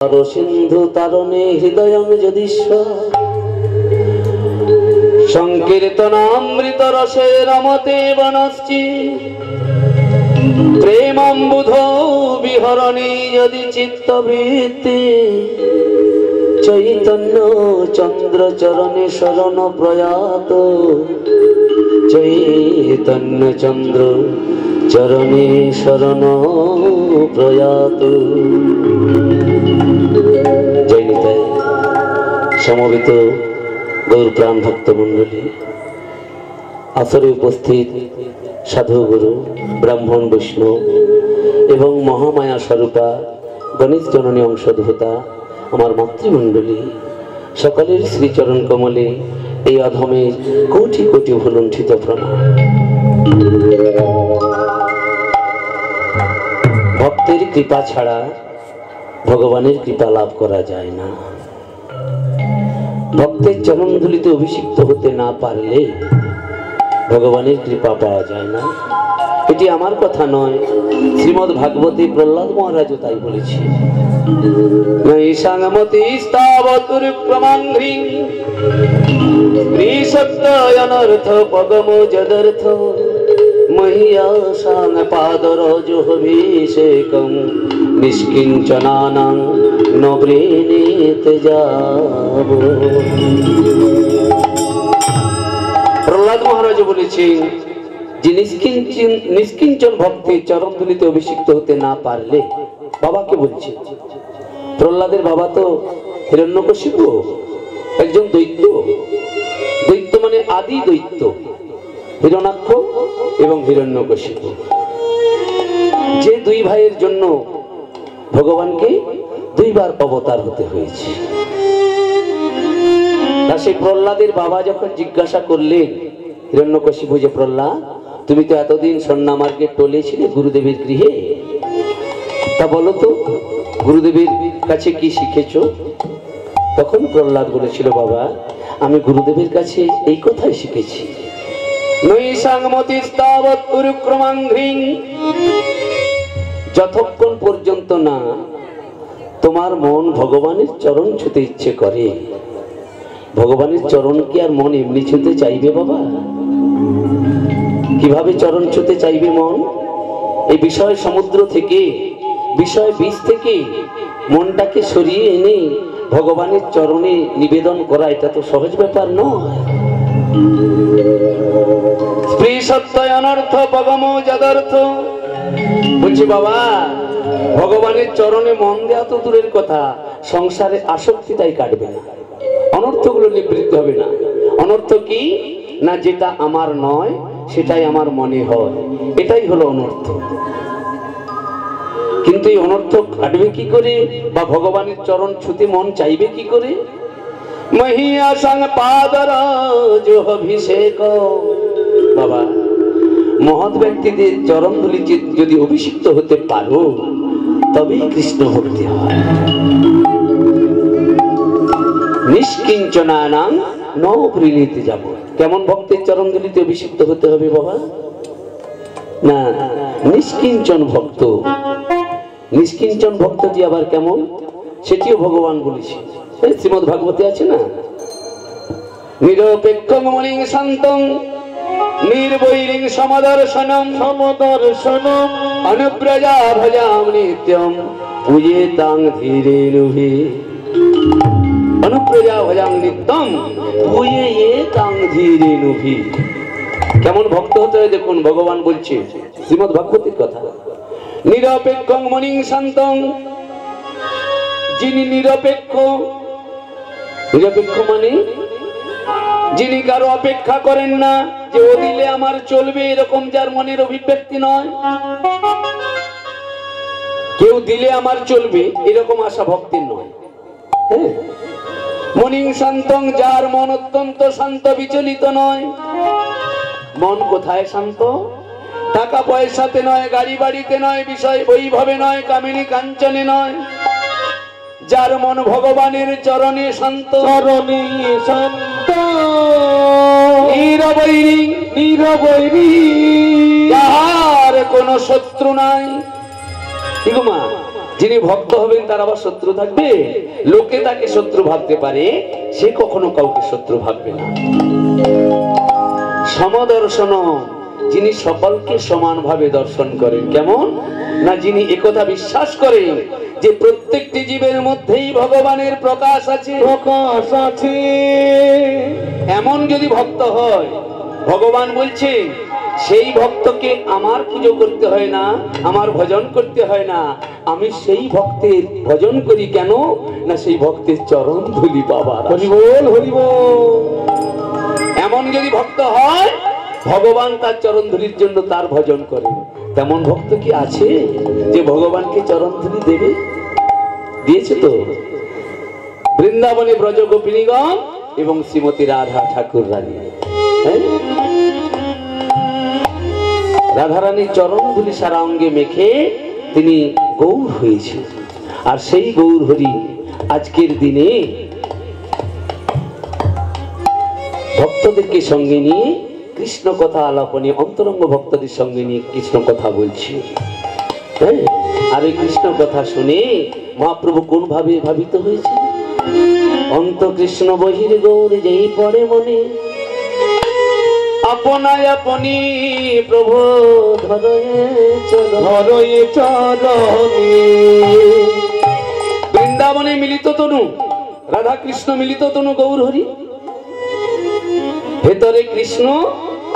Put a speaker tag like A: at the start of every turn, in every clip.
A: সিন্ধু তারণে হৃদয়ং যদিশ্বর সংকীর্তনামৃত রসে রমতে বনশ্চি প্রেমাম্বুধ বিহরণী যদি চিত্তবৃত্তি চৈতন্য চন্দ্র চরণে শরণ প্রয়াত চৈতন্য চন্দ্র চরণে শরণ প্রয়াত। জয় নিতাই। সমবেত গৌর প্রাণ ভক্ত মন্ডলী, আসরে উপস্থিত সাধু গুরু ব্রাহ্মণ বৈষ্ণব এবং মহামায়া স্বরূপা গণেশ জননী অংশধতা আমার মাতৃমণ্ডলী, সকলের শ্রীচরণ কমলে এই অধমের কোটি কোটি ভুলুণ্ঠিত প্রণাম। ভক্তের কৃপা ছাড়া ভগবানের কৃপা লাভ করা যায় না। ভক্তের চরণধুলিতে অভিষিক্ত হতে না পারলে ভগবানের কৃপা পাওয়া যায় না। এটি আমার কথা নয়, শ্রীমদ্ ভাগবতে প্রহ্লাদ মহারাজও তাই বলেছে। নৈষাঙ্গমতি স্তাবতুর প্রমাংঘ্রি শ্রীশব্দয়নর্থ পগমো যদর্থ মহ্যাসাং পাদরজোভিষেকং নিষ্কিঞ্চনানাং নবৃণীতে যাব। প্রহ্লাদ মহারাজ বলেছেন যে নিষ্কিঞ্চন ভক্তের চরণধুলিতে অভিষিক্ত হতে না পারলে, বাবাকে বলছে, প্রহ্লাদের বাবা তো হিরণ্যকশিপু, একজন দৈত্য। দৈত্য মানে আদি দৈত্য, হিরণ্যাক্ষ এবং হিরণ্যকশিপু। যে দুই ভাইয়ের জন্য ভগবানকে দুইবার অবতার হতে হয়েছে। তা সেই প্রহ্লাদের বাবা যখন জিজ্ঞাসা করলেন হিরণ্যকশিপু যে, প্রহ্লাদ তুমি তো এতদিন সন্ন্যামার্গে টলে ছিলে গুরুদেবের গৃহে, তা বলো তো গুরুদেবের কাছে কি শিখেছো? তখন প্রহ্লাদ বলেছিল, বাবা আমি গুরুদেবের কাছে এই কথাই শিখেছি, যতক্ষণ পর্যন্ত না তোমার মন ভগবানের চরণ ছুঁতে ইচ্ছে করে। ভগবানের চরণ কি আর মন এমনি ছুঁতে চাইবে বাবা? কিভাবে চরণ ছুঁতে চাইবে মন? এই বিষয় সমুদ্র থেকে, বিষয় বীজ থেকে মনটাকে সরিয়ে এনে ভগবানের চরণে নিবেদন করা এটা তো সহজ ব্যাপার নয়। স্ত্রী সত্যয় অনর্থ পগমো যদর্থ বলছি, বাবা ভগবানের চরণে মন দেওয়া তো দূরের কথা, সংসারে আসক্তিটাই কাটবে না, অনর্থগুলো নিবৃত্তি হবে না। অনর্থ কি না, যেটা আমার নয় সেটাই আমার মনে হয়, এটাই হলো অনর্থ। কিন্তু এই অনর্থ কাটবে কি করে, বা ভগবানের চরণ ছুঁতে মন চাইবে কি করে? মহীয়াসাং পাদরজোভিষেক। বাবা মহৎ ব্যক্তিদের চরণ ধুলি যদি অভিষিক্ত হতে পারো তবেই কৃষ্ণ ভক্তি হয়। নিষ্কিঞ্চনানাং নবৃণীতে যাব। কেমন ভক্তের চরণ ধুলিতে অভিষিক্ত হতে হবে বাবা? না, নিষ্কিঞ্চন ভক্ত। নিষ্কিঞ্চন ভক্তটি আবার কেমন, সেটিও ভগবান বলেছে, শ্রীমদ্ ভাগবতে আছে না, নিরপেক্ষং মুনিং শান্তং নির্বৈরিং সমদর্শনম সমদর্শনম অনুব্রজা ভজাম নিত্যম পূজেতাং ধীরেনুহি। অনুব্রজা ভজাম নিত্যম পূজেতাং ধীরেনুহি। কেমন ভক্ত হতে হয় দেখুন, ভগবান বলছে শ্রীমদ্ ভাগবতের কথা। নিরপেক্ষং মুনিং শান্তং, যিনি নিরপেক্ষ। নিরপেক্ষ মানে যিনি কারো অপেক্ষা করেন না, যে ও দিলে আমার চলবে, এরকম যার মনের অভিব্যক্তি নয়। কেউ দিলে আমার চলবে এরকম আশা ভক্তির নয়। হ্যাঁ, মনিং শান্তং, যার মন অত্যন্ত শান্ত, বিচলিত নয়। মন কোথায় শান্ত? টাকা পয়সাতে নয়, গাড়ি বাড়িতে নয়, বিষয় বৈভবে নয়, কামিনী কাঞ্চনে নয়। যার মন ভগবানের চরণে শান্ত, চরণে শান্ত, নিরবৈরী নিরবৈরী, যার কোনো শত্রু নাই। কি গো মা, যিনি ভক্ত হবেন তার আবার শত্রু থাকবে? লোকে তাকে শত্রু ভাবতে পারে, সে কখনো কাউকে শত্রু ভাববে না। সমদর্শন, যিনি সকলকে সমানভাবে দর্শন করেন। কেমন না, যিনি একথা বিশ্বাস করেন যে প্রত্যেকটি জীবের মধ্যেই ভগবানের প্রকাশ আছে, প্রকাশ আছে। এমন যদি ভক্ত হয়, ভগবান বলছেন সেই ভক্তকে আমার পুজো করতে হয় না, আমার ভজন করতে হয় না, আমি সেই ভক্তের ভজন করি। কেন না, সেই ভক্তের চরণ ধুলি পাবার। হরি বল, হরি বল। এমন যদি ভক্ত হয়, ভগবান তার চরণ ধুলির জন্য তার ভজন করেন। তেমন ভক্ত কি আছে যে ভগবানকে চরণ ধুলি দেবে? দিয়েছে তো বৃন্দাবনে ব্রজ গোপিনীগণ এবং শ্রীমতী রাধা ঠাকুর রানী। রাধা রানীর চরণ ধুলি সারা অঙ্গে মেখে তিনি গৌর হয়েছে। আর সেই গৌর হরি আজকের দিনে ভক্তদেরকে সঙ্গে নিয়ে কৃষ্ণ কথা আলাপনে, অন্তরঙ্গ ভক্তদের সঙ্গে নিয়ে কৃষ্ণ কথা বলছি। আর এই কৃষ্ণ কথা শুনে মহাপ্রভু কোন ভাবে ভাবিত হয়েছে? অন্ত কৃষ্ণ বহির গৌর যেই পড়ে মনে, আপনায় আপনি প্রভু ধরয়ে চরণে। বৃন্দাবনে মিলিত তনু, রাধা কৃষ্ণ মিলিত তনু গৌর হরি। ভেতরে কৃষ্ণ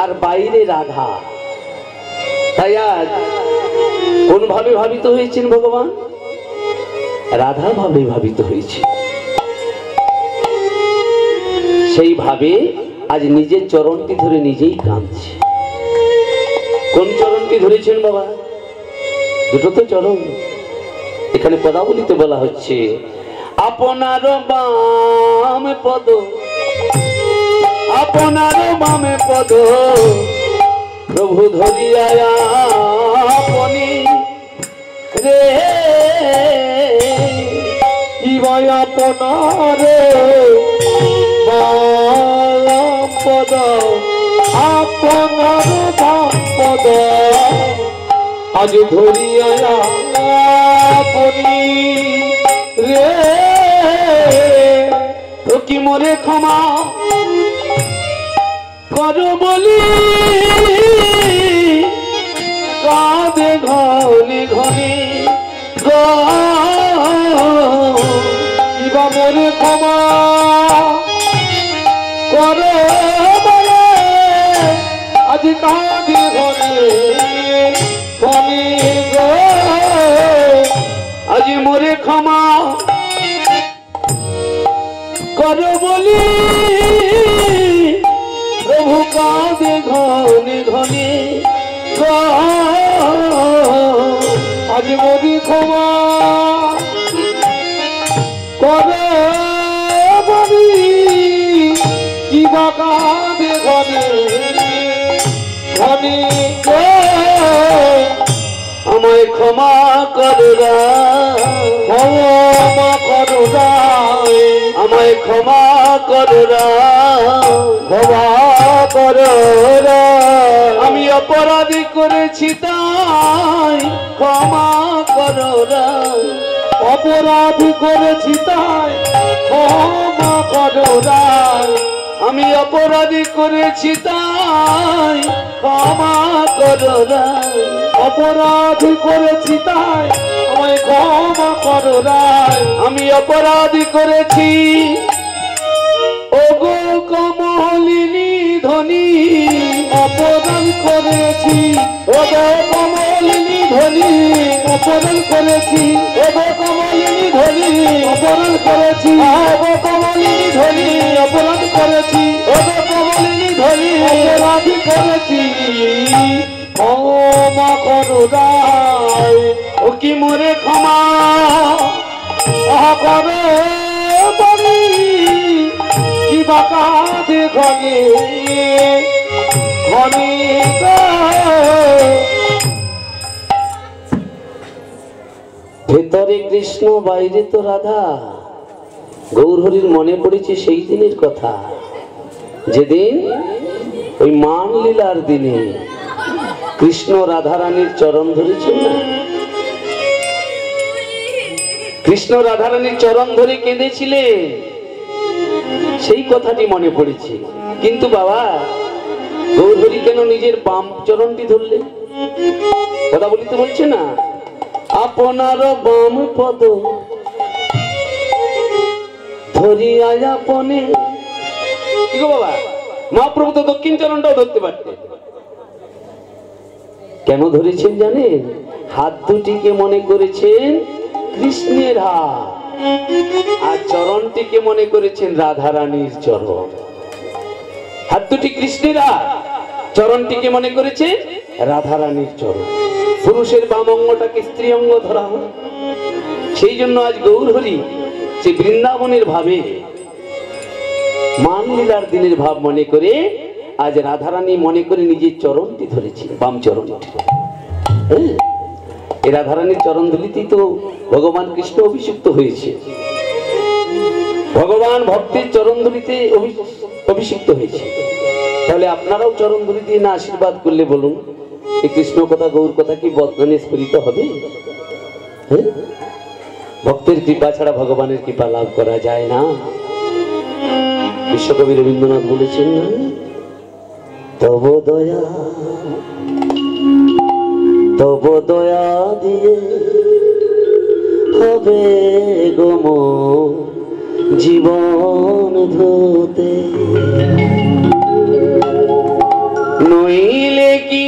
A: আর বাইরে রাধা। তাই আজ কোন ভাবে ভাবিত হয়েছেন ভগবান? রাধা ভাবে ভাবিত হয়েছে। সেই ভাবে আজ নিজের চরণটি ধরে নিজেই কাঁদছে। কোন চরণটি ধরেছেন বাবা? দুটো তো চরণ। এখানে পদাবলিতে বলা হচ্ছে আপনার বাম পদ, আপনার বামে পদ প্রভু ধরিয়া আপনি রে, ইবাই আপনার বাম পদ, আপনার বাম পদ আজ ধরিয়া আপনি রে। তো কি মোরে ক্ষমা করো বলি কাঁদে ঘনে ঘনে গো, কিবা মোরে ক্ষমা করো বলে আজ কাঁদে ঘনে ঘনে গো, আজ মোরে ক্ষমা করো বলি প্রভু কাঁদে ঘনে ঘনে গো, আজ মোরে ক্ষমা করো বলি কিবা কাঁদে ঘনে ঘনে গো, আমায় ক্ষমা করো, ক্ষমা করো, আমায় ক্ষমা করো, ক্ষমা করো। আমি অপরাধী করেছি তাই ক্ষমা করো, অপরাধী করেছি তাই ক্ষমা করো। আমি অপরাধী করেছি তাই ক্ষমা করো, অপরাধী করেছি তাই আমায় ক্ষমা করো। আমি অপরাধী করেছি ওগো কমলিনী ধনী, অপরাধ করেছি ওগো কমলিনী ধনী, অপরাধ করেছি ওগো কমলিনী ধনী, অপরাধ করেছি ওগো কমলিনী ধনী, অপরাধ করেছি ওগো কমলিনী ধনী, অপরাধ করেছি ক্ষমা করো। ও কি মোরে ক্ষমা করো বলি কিবা কাঁদে ঘনে ঘনে গো। ভেতরে কৃষ্ণ বাইরে তো রাধা। গৌর হরির মনে পড়েছে সেই দিনের কথা, যেদিন ওই মান লীলার দিনে কৃষ্ণ রাধা রানীর চরণ ধরেছেন না। কৃষ্ণ রাধারানীর চরণ ধরে কেঁদেছিলেন, সেই কথাটি মনে পড়েছে। কিন্তু বাবা, গৌরহরি কেন নিজের বাম চরণটি ধরলেন? কথা বলিতে বলছে না, আপনার বাম পদ ধরিয়া আপনে। কি গো বাবা, মহাপ্রভু তো দক্ষিণ চরণটাও ধরতে পারতেন। কেন ধরেছেন জানেন? হাত দুটিকে মনে করেছেন কৃষ্ণের হাত, আর চরণটিকে মনে করেছেন রাধারানীর চরণ। হাত দুটি কৃষ্ণের হাত, চরণটিকে মনে করেছেন রাধারানীর চরণ। পুরুষের বাম অঙ্গটাকে স্ত্রী অঙ্গ ধরা হয়। সেই জন্য আজ গৌরহরি সে বৃন্দাবনের ভাবে, মানলীলার দিনের ভাব মনে করে আজ রাধারানী মনে করে নিজের চরণটি ধরেছে, বাম চরণটি। এই রাধারানীর চরণ ধুলিতেই তো ভগবান কৃষ্ণ অভিষিক্ত হয়েছে। ভগবান ভক্তের চরণ ধুলিতে অভিষিক্ত হয়েছে। তাহলে আপনারাও চরণ ধুলি দিয়ে না আশীর্বাদ করলে বলুন, এই কৃষ্ণ কথা গৌর কথা কি বদগানে স্ফুরিত হবে? ভক্তের কৃপা ছাড়া ভগবানের কৃপা লাভ করা যায় না। বিশ্বকবি রবীন্দ্রনাথ বলেছেন না, তব দয়া তব দয়া দিয়ে হবে গোম জীবন ধুতে, নইলে কি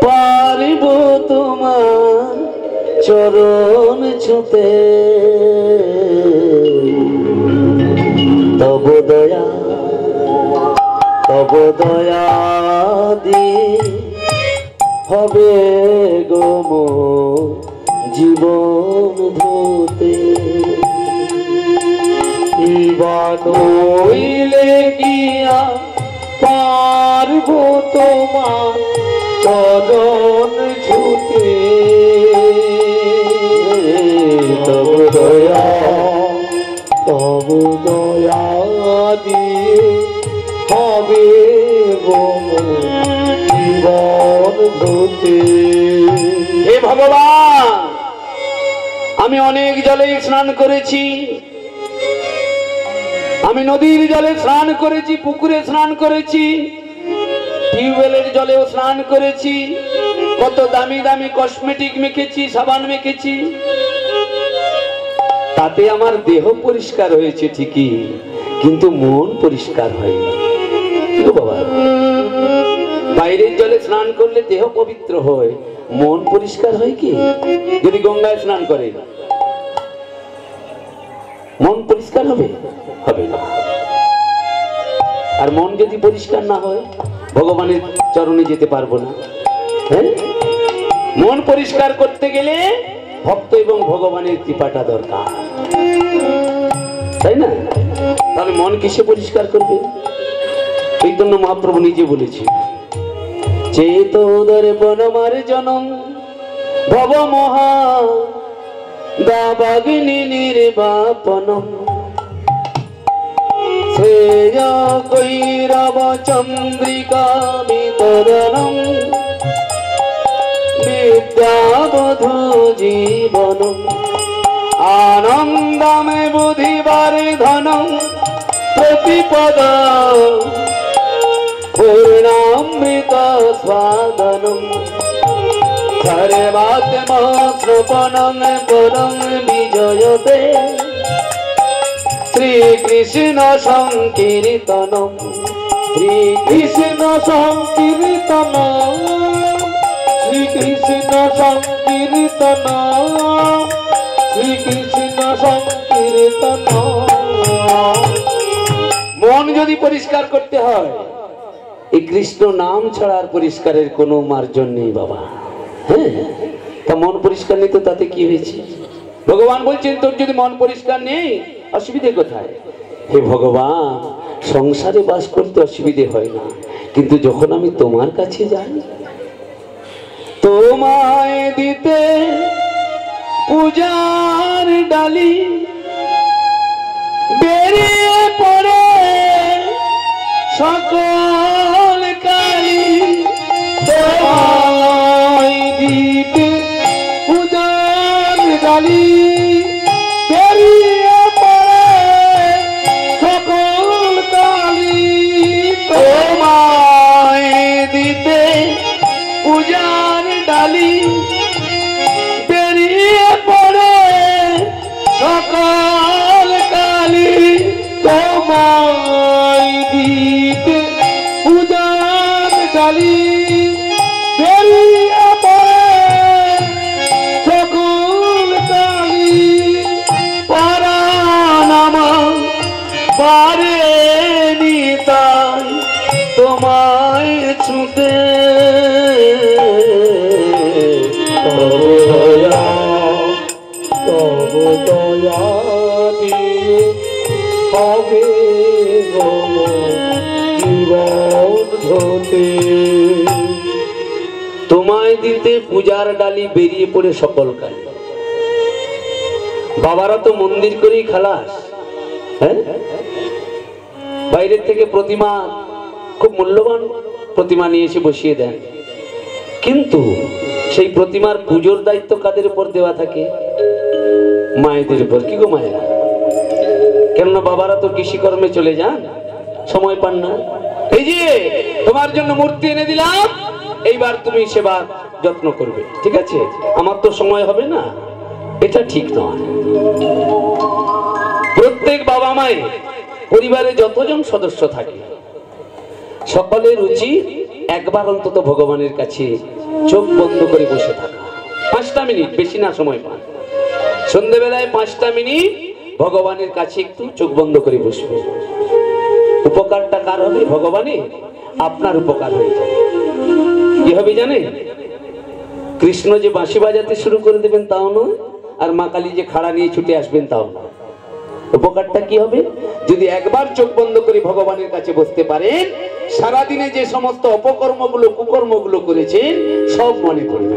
A: পারব তোমার চরণ ছুতে। তব দয়া দিয়ে হবে গোম জীবন ধুতে, নইলে গিয়া পারব তোমার চরণ ছুতে। তব দয়া দিয়ে হবে গোম জীবন ধুতে। হে ভগবান, আমি অনেক জলে স্নান করেছি, আমি নদীর জলে স্নান করেছি, পুকুরে স্নান করেছি, টিউবওয়েলের জলেও স্নান করেছি, কত দামি দামি কসমেটিক মেখেছি, সাবান মেখেছি, তাতে আমার দেহ পরিষ্কার হয়েছে ঠিকই, কিন্তু মন পরিষ্কার হয়নি। বাবা, বাইরের জলে স্নান করলে দেহ পবিত্র হয়, মন পরিষ্কার হয় কি? যদি গঙ্গায় স্নান করে মন পরিষ্কার হবে? হবে না। আর মন যদি পরিষ্কার না হয়, ভগবানের চরণে যেতে পারবো না। হ্যাঁ, মন পরিষ্কার করতে গেলে ভক্ত এবং ভগবানের কৃপাটা দরকার, তাই না? তাহলে মন কিসে পরিষ্কার করবে? চৈতন্য মহাপ্রভু নিজে বলেছে, চেতোদরে বনমার জনম ভব মহা দাবাগ্নি নির্বাপনম, শ্রেয় কৈরব চন্দ্রিকা বিতরণম, বিদ্যাবধূ জীবনম, আনন্দমে বুধিবার ধনম, প্রতিপদ পূর্ণামৃত স্বাদনম, সর্বাত্মশ্রবণং পরং বিজয়তে, শ্রীকৃষ্ণ সংকীর্তনম, শ্রীকৃষ্ণ সংকীর্তনম, শ্রীকৃষ্ণ সংকীর্তনম, শ্রীকৃষ্ণ সংকীর্তনম। মন যদি পরিষ্কার করতে হয়, এই কৃষ্ণ নাম ছাড়া আর পরিষ্কারের কোনো মার্জন নেই বাবা। হ্যাঁ, তা মন পরিষ্কার নেই তো তাতে কি হয়েছে? ভগবান বলছেন, তোর যদি মন পরিষ্কার নেই, অসুবিধে কোথায়? হে ভগবান, সংসারে বাস করতে অসুবিধে হয় না, কিন্তু যখন আমি তোমার কাছে যাই, তোমায় দিতে পূজার ডালি বেরিয়ে পড়ে সকল কালী, তোমায় দিতে পূজার ডালি ডালি বেরিয়ে পড়ে সকল কালি তোমায় দিতে পূজার ডালি বেরিয়ে পড়ে সকল কালি তোমায় দিতে পূজার ডালি বেরিয়ে পড়ে সকল কালি পরাণ আমার পারে নিতাই তোমায় ছুটে তব দয়া দিয়ে হবে জীবন ধতে তোমায় দিতে পূজার ডালি বেরিয়ে পড়ে সকল কাল। বাবারা তো মন্দির করেই খালাস, হ্যাঁ, বাইরের থেকে প্রতিমা খুব মূল্যবান প্রতিমা নিয়ে এসে বসিয়ে দেন, কিন্তু সেই প্রতিমার পুজোর দায়িত্ব কাদের উপর দেওয়া থাকে? মায়েদের উপর। কি গো মায়েরা? কেননা বাবারা তো কৃষিকর্মে চলে যান, সময় পান না। এই যে তোমার জন্য মূর্তি এনে দিলাম, এইবার তুমি সেবা যত্ন করবে, ঠিক আছে? আমার তো সময় হবে না, এটা ঠিক নয়। প্রত্যেক বাবা মায়ের পরিবারে যতজন সদস্য থাকে সকলের উচিত একবার অন্তত ভগবানের কাছে চোখ বন্ধ করে বসে থাকা। 5টা মিনিট, বেশি না সময় পান, সন্ধ্যেবেলায় 5টা মিনিট ভগবানের কাছে একটু চোখ বন্ধ করে বসবে। উপকারটা কার হবে? ভগবানের। আপনার উপকার হয়ে যাবে। কি হবে জানেন? কৃষ্ণ যে বাঁশি বাজাতে শুরু করে দেবেন তাও নয়, আর মা কালী যে খাড়া নিয়ে ছুটে আসবেন তাও নয়। উপকারটা কি হবে? যদি একবার চোখ বন্ধ করে ভগবানের কাছে বসতে পারেন, সারাদিনে যে সমস্ত অপকর্মগুলো কুকর্মগুলো করেছেন সব মনে পড়বে,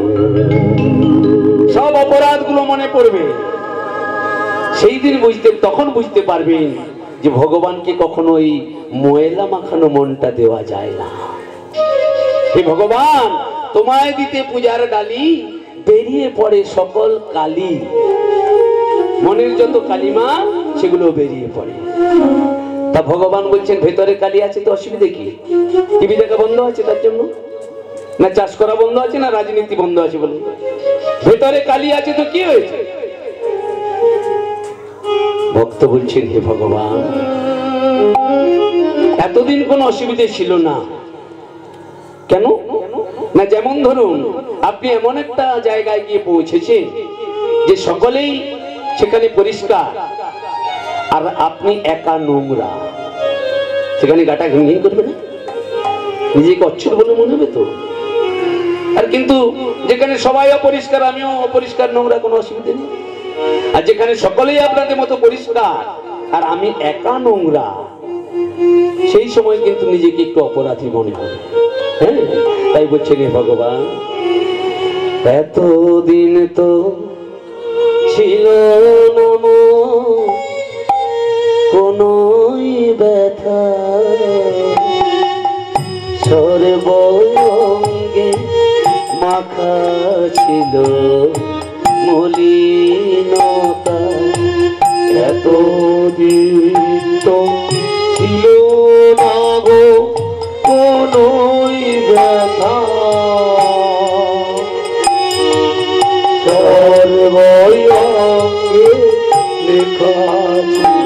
A: সব অপরাধগুলো মনে পড়বে। সেই দিন তখন বুঝতে পারবেন যে ভগবানকে কখনো ওই ময়লা মাখানো মনটা দেওয়া যায় না। হে ভগবান, তোমায় দিতে পূজার ডালি বেরিয়ে পড়ে সকল কালি, মনের যত কালিমা সেগুলো বেরিয়ে পড়ে। তা ভগবান বলছেন ভেতরে কালি আছে তো অসুবিধে কি? টিভি দেখা বন্ধ আছে তার জন্য? না চাষ করা বন্ধ আছে, না রাজনীতি বন্ধ আছে? বলুন, ভেতরে কালি আছে তো কি হয়েছে? ভক্ত বলছেন হে ভগবান, এতদিন কোন অসুবিধে ছিল না কেন? না যেমন ধরুন আপনি এমন একটা জায়গায় গিয়ে পৌঁছেছেন যে সকলেই সেখানে পরিষ্কার, আর আপনি একা নোংরা, সেখানে গাটা ঘিন করবে না? নিজেকে অচ্ছুত বলে মনে হবে তো। আর কিন্তু যেখানে সবাই অপরিষ্কার, আমিও অপরিষ্কার, নোংরা, কোনো অসুবিধা নেই। আর যেখানে সকলেই আপনাদের মতো পরিষ্কার আর আমি একা নোংরা, সেই সময় কিন্তু নিজেকে একটু অপরাধী মনে হবে। হ্যাঁ, তাই বলছেন হে ভগবান, এতদিন তো ছিল না কোনই ব্যথা, সর্বঙ্গে মাখা ছিল মলিনতা। এতদিন তো ছিল না গো কোনই ব্যথা, সর্বঙ্গে লেখা ছিল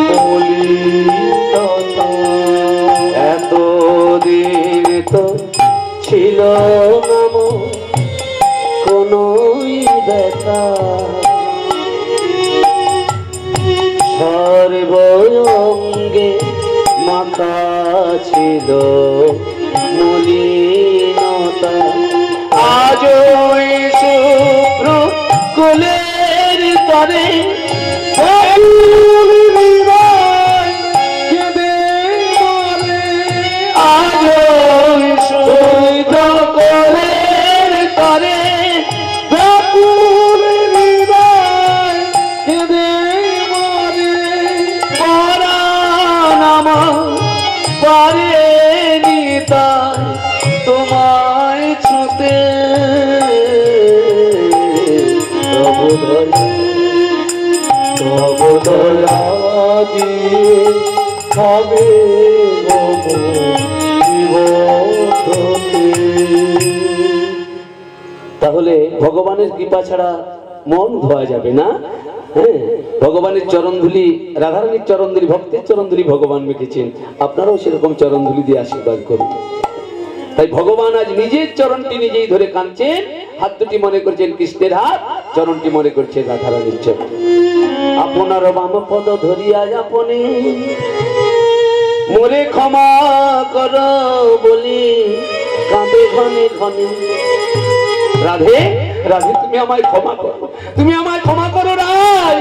A: মলিনতা। এতদিন তো ছিল না কোনই ব্যথা, সর্বঙ্গে মাখা ছিল মলিনতা। আজ ওই শুভ্র কুলের তরে আজ ওই শুভ্র কুলের তরে তোমায় ছুতে
B: তব দয়া দিয়ে হবে
A: তাহলে ভগবানের কৃপা ছাড়া মন ধোয়া যাবে না। হ্যাঁ, ভগবানের চরণধুলি, রাধারানীর চরণধুলি, ভক্তের চরণধুলি ভগবান মেখেছেন, আপনারাও সেরকম চরণধুলি দিয়ে আশীর্বাদ করুন। তাই ভগবান আজ নিজের চরণটি নিজেই ধরে কাঁদছেন, হাত দুটি মনে করছেন কৃষ্ণের হাত, চরণটি মনে করছেন রাধারানীর চরণ। আপনার বাম পদ ধরিয়া আপনি মোরে ক্ষমা কর বলি কাঁদে ঘনে ঘনে। রাধে রাধে, তুমি আমায় ক্ষমা করো, তুমি আমায় ক্ষমা করো রাই।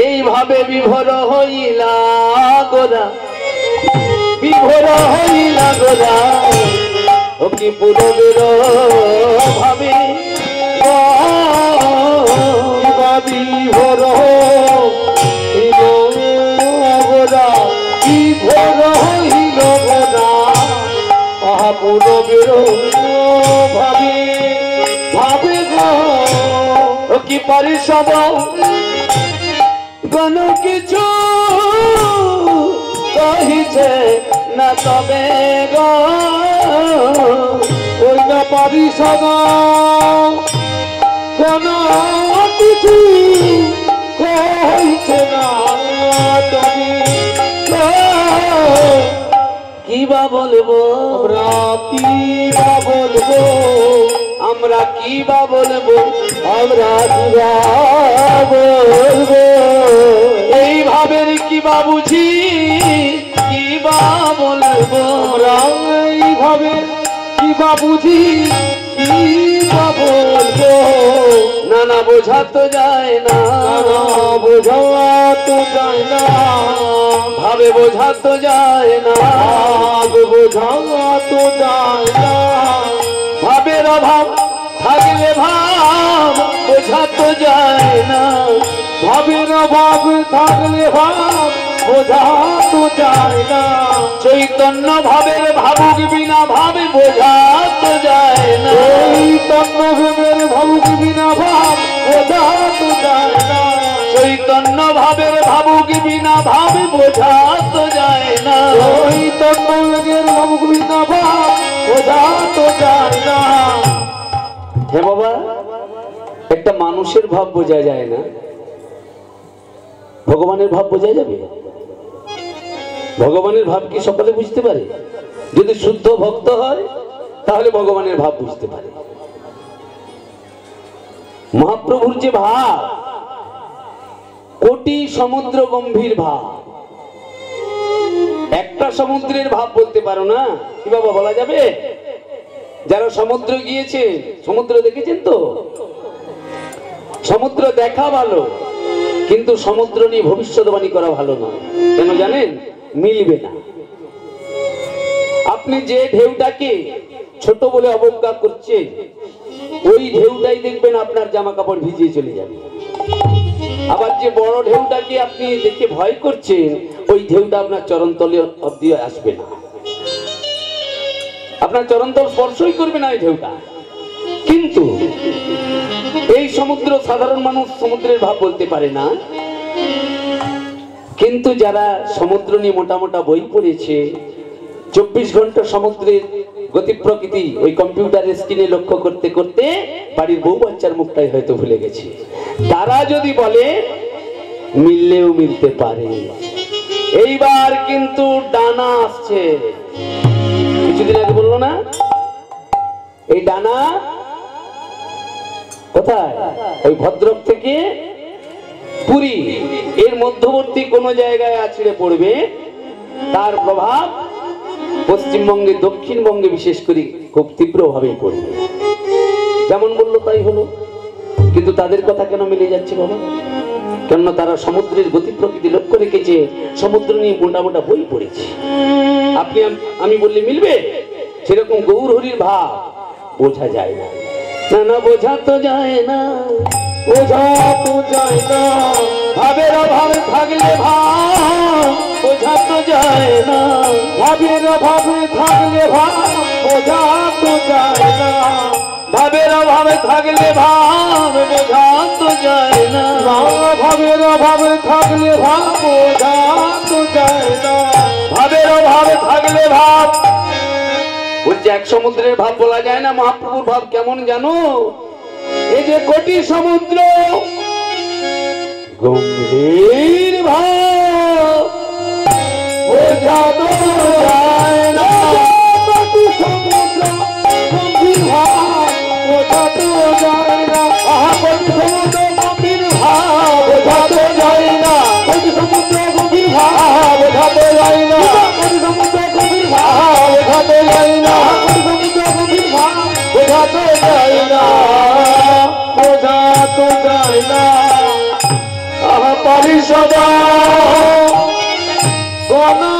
A: এইভাবে বিভোর হইলা গোরা, বিভোর হইলা গোরা, ও কি পুরবের ভাবে
B: বিভোর গোরা, বিভোর হইল গোরা, আহা পুরবের ভাবে ভাবে গো,
A: ও কি পরিষদ কোন কিছু কহিছে না তবে গো,
B: ওই না পরিষদ কোন কিছু কহিছে না তুমি,
A: কি বা বলবো
B: আমরা কি বা বলবো,
A: আমরা কি বা বলবো,
B: আমরা কি বা বলবো,
A: এই ভাবের কি বা বুঝি, কি বা বলবো,
B: আমরা এইভাবে কি বা বুঝি, কি বা বলবো,
A: না না বোঝা তো যায় না,
B: বোঝা তো যায় না,
A: ভাবে বোঝা তো যায় না,
B: বোঝা তো যায় না,
A: ভাবের অভাব থাকলে ভাব বোঝা তো যায় না,
B: ভাবের অভাব থাকলে ভাব বোঝা তো যায় না,
A: চৈতন্য ভাবের ভাবুক বিনা ভাবে বোঝা তো যায় না,
B: চৈতন্য ভাবের ভাবুক বিনা ভাব বোঝা তো যায় না,
A: চৈতন্য ভাবের ভাবুক বিনা ভাবে বোঝা তো যায় না,
B: চৈতন্য ভাবের ভাবুক বিনা ভাব বোঝা তো যায় না।
A: হে বাবা, একটা মানুষের ভাব বোঝা যায় না, ভগবানের ভাব বোঝা যাবে? ভগবানের ভাব কি সকলে বুঝতে পারে? যদি শুদ্ধ ভক্ত হয় তাহলে ভগবানের ভাব বুঝতে পারে। মহাপ্রভুর যে ভাব, কোটি সমুদ্র গম্ভীর ভাব, একটা সমুদ্রের ভাব বলতে পারো না, কি বাবা বলা যাবে? যারা সমুদ্র গিয়েছে, সমুদ্র দেখেছেন তো? সমুদ্র দেখা ভালো, কিন্তু সমুদ্র নিয়ে ভবিষ্যৎবাণী করা ভালো নয়। কেন জানেন? মিলবে না। আপনি যে ঢেউটাকে ছোট বলে অবজ্ঞা করছেন, ওই ঢেউটাই দেখবেন আপনার জামা কাপড় ভিজিয়ে চলে যাবে। আবার যে বড় ঢেউটাকে আপনি দেখে ভয় করছেন, ওই ঢেউটা আপনার চরণতলে অবধি আসবে না, আপনার চরণতল স্পর্শই করবে না ওই ঢেউটা। কিন্তু এই সমুদ্র, সাধারণ মানুষ সমুদ্রের ভাব বলতে পারে না, কিন্তু যারা সমুদ্র নিয়ে মোটা মোটা বই পড়েছে, 24 ঘন্টা সমুদ্রের গতি প্রকৃতি ওই কম্পিউটারের স্ক্রিনে লক্ষ্য করতে করতে বাড়ির বউ বাচ্চার মুখটাই হয়তো ভুলে গেছে, তারা যদি বলে মিললেও মিলতে পারে। এইবার কিন্তু ডানা আসছে, কিছুদিন আগে বললো না, এই ডানা কোথায়? ওই ভদ্রক থেকে পুরী এর মধ্যবর্তী কোন জায়গায় আছড়ে পড়বে, তার প্রভাব পশ্চিমবঙ্গে, দক্ষিণবঙ্গে বিশেষ করে খুব তীব্রভাবে পড়বে। যেমন বললো তাই হলো। কিন্তু তাদের কথা কেন মিলে যাচ্ছে বাবা? কেননা তারা সমুদ্রের গতি প্রকৃতি লক্ষ্য রেখেছে, সমুদ্র নিয়ে মোটা মোটা বই পড়েছে। আপনি আমি বললে মিলবে? সেরকম গৌর হরির ভাব বোঝা যায় না, না না বোঝা তো যায় না,
B: বোঝা তো যায় না,
A: ভাবের অভাব থাকলে ভাব বোঝা তো যায় না,
B: ভাবের অভাবে থাকলে ভাব বোঝা তো যায় না,
A: ভাবের অভাবে থাকলে ভাব বোঝা তো যায় না,
B: ভাবের অভাবে থাকলে ভাব বোঝা তো যায় না।
A: ভাবের অভাবে থাকলে ভাব, বলছে এক সমুদ্রের ভাব বলা যায় না। মহাপ্রভুর ভাব কেমন জানো? এই যে কোটি সমুদ্র গম্ভীর ভাব বোঝা তো যায় না।
B: কোটি সমুদ্র গম্ভীর ভাব বোঝা তো যায় না। আহা কোটি সমুদ্র গম্ভীর ভাব বোঝা তো যায় না। কোটি সমুদ্র গম্ভীর ভাব বোঝা তো যায় না। কোটি সমুদ্র গম্ভীর ভাব বোঝা তো যায় না। কোটি সমুদ্র গম্ভীর ভাব বোঝা তো যায় না। বোঝা তো যায় না। আহা পারি সদা কোনা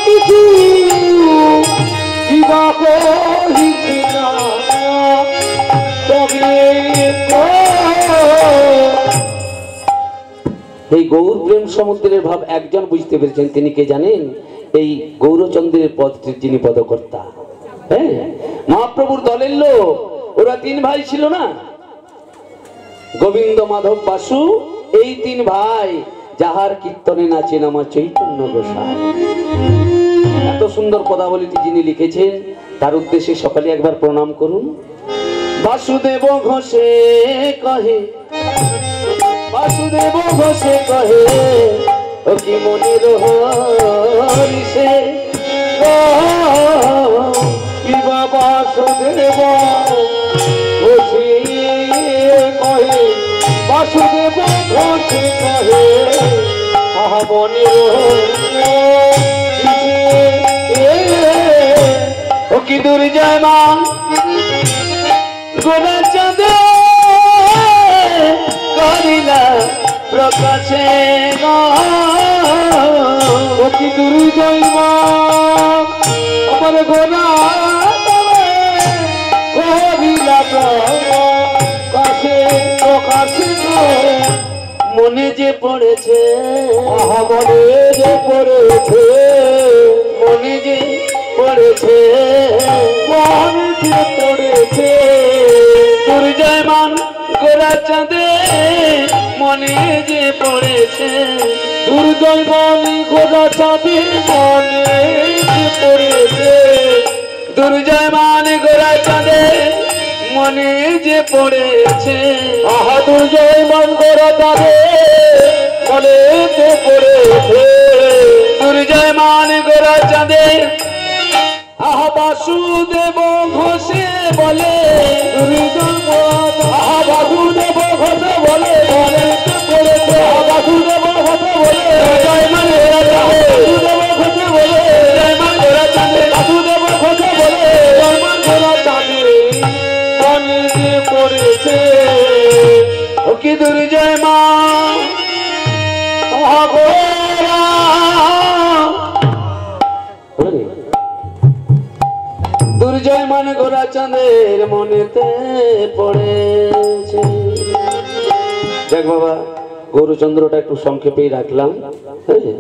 B: কিছু দিবা কহিছি না তবে
A: এই গৌর প্রেম সমুদ্রের ভাব একজন বুঝতে পেরেছেন, তিনি কে জানেন? এই গৌরচন্দ্রের পদ, যিনি পদকর্তা। হ্যাঁ, মহাপ্রভুর দলের লোক, ওরা তিন ভাই ছিল না, গোবিন্দ, মাধব, বাসু। এই তিন ভাই যাহার কীর্তনে নাচেন আমার চৈতন্য গোসাই। এত সুন্দর পদাবলীটি যিনি লিখেছেন, তার উদ্দেশ্যে সকালে একবার প্রণাম করুন। বাসুদেব ঘোষে কহে, বাসুদেব ঘোষে কহে, ও কি মনের হরিষে
B: বিবা বাসুদেব ঘোষে কহে, বাসুদেব ঘোষে কহে, আহা
A: ও কি দুর্জয় মা গোলা চাঁদে করিলা প্রকাশে
B: অতি দুর্জয় মা আমার গোনা করিলা প্রকাশে প্রকাশে
A: মনে যে পড়েছে,
B: আহা মনে যে পড়েছে,
A: মনে যে পড়েছে,
B: মনে যে পড়েছে,
A: দুর্জয় মান গোরা চাঁদে মনে যে পড়েছে,
B: দুর্জয় মনি গোরা চাঁদে মনে যে পড়েছে,
A: দুর্জয় মান গোরা চাঁদে মনে যে পড়েছে,
B: আহা দুর্জয় মন গোরা চাঁদে মনে যে পড়েছে,
A: দুর্জয় মান গোরা চাঁদে আহা বাসুদেব ঘোষে বলে,
B: দুর্জয় মন আহা বাসুদেব ঘোষে বলে, মনে যে পড়েছে, আহা বাসুদেব ঘোষে বলে,
A: জয় মান গোরা চাঁদে,
B: বাসুদেব ঘোষে বলে,
A: জয় মান গোরা চাঁদে,
B: বাসুদেব ঘোষে বলে, জয় মা গোরা চাঁদে মনে যে পড়েছে,
A: ও কি দুর্জয় মা
B: আহা গোরা
A: দুর্জয় মান গোরা চাঁদের মনেতে পড়েছে। দেখ বাবা, গৌরচন্দ্রটা একটু সংক্ষেপেই রাখলাম। হ্যাঁ,